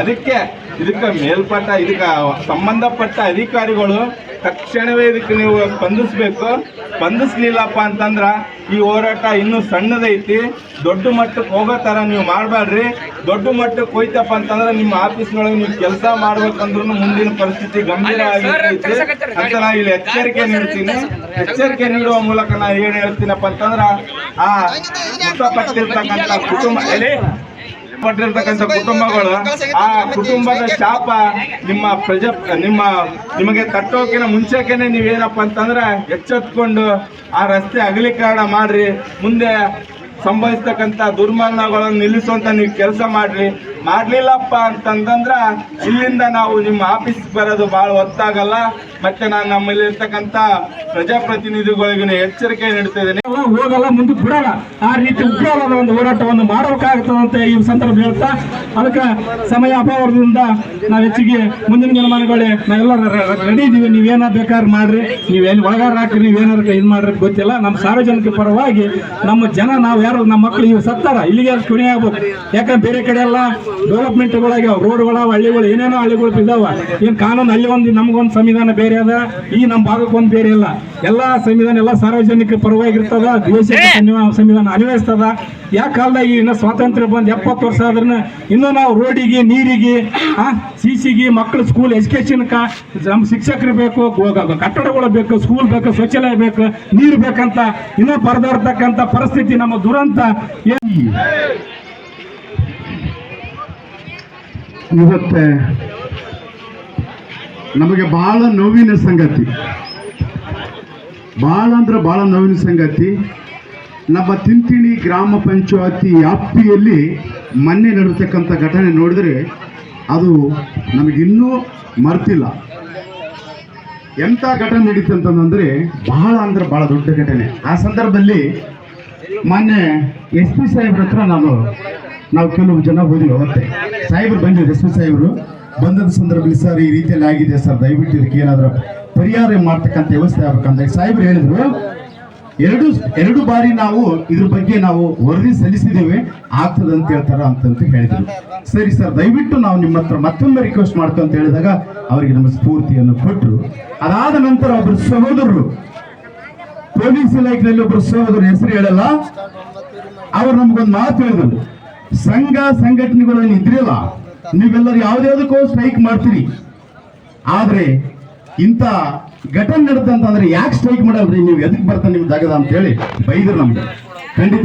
ಇದಕ್ಕೆ ಮೇಲ್ಪಟ್ಟ ಇದಕ್ಕೆ ಸಂಬಂಧಪಟ್ಟ ಅಧಿಕಾರಿಗಳು ತಕ್ಷಣವೇ ಇದಕ್ಕೆ ನೀವು ಸ್ಪಂದಿಸ್ಲಿಲ್ಲಪ್ಪ ಅಂತಂದ್ರೆ ಈ ಹೋರಾಟ ಇನ್ನೂ ಸಣ್ಣದೈತಿ. ದೊಡ್ಡ ಮಟ್ಟಕ್ಕೆ ಹೋಗೋ ಥರ ನೀವು ಮಾಡಬೇಡ್ರಿ. ದೊಡ್ಡ ಮಟ್ಟಕ್ಕೆ ಹೋಯ್ತಪ್ಪ ಅಂತಂದ್ರೆ ನಿಮ್ಮ ಆಫೀಸ್ನೊಳಗೆ ನೀವು ಕೆಲಸ ಮಾಡ್ಬೇಕಂದ್ರೂ ಮುಂದಿನ ಪರಿಸ್ಥಿತಿ ಗಂಭೀರ ಆಗಿರ್ತೈತಿ ಅಂತ ನಾ ಇಲ್ಲಿ ಎಚ್ಚರಿಕೆ ನೀಡ್ತೀನಿ. ಎಚ್ಚರಿಕೆ ನೀಡುವ ಮೂಲಕ ನಾ ಏನು ಹೇಳ್ತೀನಪ್ಪ ಅಂತಂದ್ರೆ ಆ ಮೃತಪಟ್ಟಿರ್ತಕ್ಕಂಥ ಕುಟುಂಬಗಳು ಆ ಕುಟುಂಬದ ಶಾಪ ನಿಮಗೆ ತಟ್ಟೋಕಿನ ಮುಂಚೆಕೆನೆ ನೀವೇನಪ್ಪ ಅಂತಂದ್ರೆ ಎಚ್ಚೆತ್ಕೊಂಡು ಆ ರಸ್ತೆ ಅಗಲೀಕರಣ ಮಾಡ್ರಿ. ಮುಂದೆ ಸಂಭವಿಸ್ತಕ್ಕಂಥ ದುರ್ಮರಣಗಳನ್ನು ನಿಲ್ಲಿಸುವಂತ ನೀವು ಕೆಲಸ ಮಾಡ್ಲಿಲ್ಲಪ್ಪ ಅಂತಂದ್ರ ಇಲ್ಲಿಂದ ನಾವು ನಿಮ್ಮ ಆಫೀಸ್ ಬರೋದು ಬಹಳ ಹೊತ್ತಾಗಲ್ಲ. ಮತ್ತೆ ನಾನು ನಮ್ಮಲ್ಲಿ ಇರ್ತಕ್ಕಂಥ ಪ್ರಜಾಪ್ರತಿನಿಧಿಗಳಿಗೆ ಎಚ್ಚರಿಕೆ ನೀಡ್ತಿದ್ದೇನೆ. ಹೋಗಲ್ಲ, ಮುಂದಕ್ಕೆ ಬಿಡಲ್ಲ. ಆ ರೀತಿ ಉಗ್ರವಾದ ಒಂದು ಹೋರಾಟವನ್ನು ಮಾಡಬೇಕಾಗ್ತದಂತ ಈ ಸಂದರ್ಭ ಹೇಳ್ತಾ, ಅದಕ್ಕೆ ಸಮಯ ಅಭಾವದಿಂದ ನಾವು ಹೆಚ್ಚಿಗೆ ಮುಂದಿನ ದಿನಮಾನಗಳೇ ನಾವೆಲ್ಲ ರೆಡಿ ಇದೀವಿ. ನೀವೇನಾದ್ರು ಬೇಕಾದ್ರೆ ಮಾಡ್ರಿ, ನೀವೇನು ಒಳಗಾರ ಹಾಕ್ರಿ, ನೀವೇನಾದ್ರು ಇದು ಮಾಡ್ರಿ ಗೊತ್ತಿಲ್ಲ. ನಮ್ಮ ಸಾರ್ವಜನಿಕ ಪರವಾಗಿ ನಮ್ಮ ಜನ ನಾವು ಯಾರು ನಮ್ಮ ಮಕ್ಕಳು ಇವು ಸತ್ತಾರ ಇಲ್ಲಿಗೆ ಕೊನೆ ಆಗ್ಬೇಕು. ಯಾಕಂದ್ರೆ ಬೇರೆ ಕಡೆ ಎಲ್ಲ ಡೆವಲಪ್ಮೆಂಟ್ಗಳಾಗ್ಯಾವ, ರೋಡ್ಗಳ ಹಳ್ಳಿಗಳು ಏನೇನೋ ಹಳ್ಳಿಗಳು ಇದಾವ. ಏನು ಕಾನೂನು ಅಲ್ಲಿ ಒಂದು ನಮಗೊಂದು ಸಂವಿಧಾನ ಬೇರೆ ಅದ, ಈ ನಮ್ಮ ಭಾಗಕ್ಕೊಂದು ಬೇರೆ ಇಲ್ಲ. ಎಲ್ಲ ಸಂವಿಧಾನ ಎಲ್ಲ ಸಾರ್ವಜನಿಕ ಪರವಾಗಿರ್ತದ, ದೇಶದ ಸಂವಿಧಾನ ಅನ್ವಯಿಸ್ತದ. ಯಾಕೆ ಕಾಲದಾಗ ಇನ್ನು ಸ್ವಾತಂತ್ರ್ಯ ಬಂದು 70 ವರ್ಷ ಆದ್ರೂ ಇನ್ನೂ ನಾವು ರೋಡಿಗೆ, ನೀರಿಗೆ, ಸಿಸಿಗೆ, ಮಕ್ಕಳು ಸ್ಕೂಲ್ ಎಜುಕೇಶನ್ಕ ನಮ್ಮ ಶಿಕ್ಷಕರು ಬೇಕು, ಕಟ್ಟಡಗಳು ಬೇಕು, ಸ್ಕೂಲ್ ಬೇಕು, ಶೌಚಾಲಯ ಬೇಕು, ನೀರು ಬೇಕಂತ ಇನ್ನೂ ಪರದಾಡ್ತಕ್ಕಂಥ ಪರಿಸ್ಥಿತಿ ನಮ್ಮ ದುರಂತ. ಇವತ್ತೆ ನಮಗೆ ಬಹಳ ನೋವಿನ ಸಂಗತಿ, ಬಹಳ ಅಂದ್ರೆ ಬಹಳ ನೋವಿನ ಸಂಗತಿ. ನಮ್ಮ ತಿಂತಿಣಿ ಗ್ರಾಮ ಪಂಚಾಯತಿ ವ್ಯಾಪ್ತಿಯಲ್ಲಿ ಮೊನ್ನೆ ನಡೆತಕ್ಕಂಥ ಘಟನೆ ನೋಡಿದ್ರೆ ಅದು ನಮಗಿನ್ನೂ ಮರ್ತಿಲ್ಲ. ಎಂಥ ಘಟನೆ ನಡೀತು ಅಂತಂದ್ರೆ ಬಹಳ ಅಂದ್ರೆ ಬಹಳ ದೊಡ್ಡ ಘಟನೆ. ಆ ಸಂದರ್ಭದಲ್ಲಿ ಮೊನ್ನೆ SP ಸಾಹೇಬ್ರ ಹತ್ರ ನಾವು ಕೆಲವು ಜನ ಹೋದ್ವಿ. ಅವತ್ತೆ ಸಾಹೇಬ್ರು ಬಂದಿದ್ರು, SP ಸಾಹೇಬ್ರು ಬಂದದ ಸಂದರ್ಭದಲ್ಲಿ, ಸರ್ ಈ ರೀತಿಯಲ್ಲಿ ಆಗಿದೆ ಸರ್, ದಯವಿಟ್ಟು ಇದಕ್ಕೆ ಏನಾದರೂ ಪರಿಹಾರ ಮಾಡ್ತಕ್ಕಂಥ ವ್ಯವಸ್ಥೆ ಆಗ್ಬೇಕಂದ್ರೆ ಸಾಹೇಬ್ರು ಹೇಳಿದ್ರು, ಎರಡು ಬಾರಿ ನಾವು ಇದ್ರ ಬಗ್ಗೆ ನಾವು ವರದಿ ಸಲ್ಲಿಸಿದ್ದೇವೆ, ಆಗ್ತದೆ ಅಂತ ಹೇಳ್ತಾರ ಅಂತ ಹೇಳಿದ್ರು. ಸರಿ ಸರ್, ದಯವಿಟ್ಟು ನಾವು ನಿಮ್ಮ ಹತ್ರ ಮತ್ತೊಮ್ಮೆ ರಿಕ್ವೆಸ್ಟ್ ಮಾಡ್ತೀವಿ ಅಂತ ಹೇಳಿದಾಗ ಅವರಿಗೆ ನಮ್ಮ ಸ್ಫೂರ್ತಿಯನ್ನು ಕೊಟ್ಟರು. ಅದಾದ ನಂತರ ಒಬ್ಬರು ಸಹೋದರರು, ಪೊಲೀಸ್ ಇಲಾಖೆಯಲ್ಲಿ ಒಬ್ಬರು ಸಹೋದರರು, ಹೆಸರು ಹೇಳಲ್ಲ, ಅವ್ರು ನಮ್ಗೊಂದು ಮಾತು ಹೇಳಿದ್ರು, ಸಂಘ ಸಂಘಟನೆಗಳು ಇದ್ರಿಲ್ಲ, ನೀವೆಲ್ಲರೂ ಯಾವ್ದಾವುದಕ್ಕೂ ಸ್ಟ್ರೈಕ್ ಮಾಡ್ತೀರಿ, ಆದ್ರೆ ಇಂಥ ಘಟನೆ ನಡೆದಂತಂದ್ರೆ ಯಾಕೆ ಸ್ಟ್ರೈಕ್ ಮಾಡಲ್ರಿ, ನೀವು ಎದಕ್ಕೆ ಬರ್ತಾನೆ ನಿಮ್ಮ ಜಾಗದ ಅಂತ ಹೇಳಿ ಬೈದ್ರು ನಮ್ಗೆ. ಖಂಡಿತ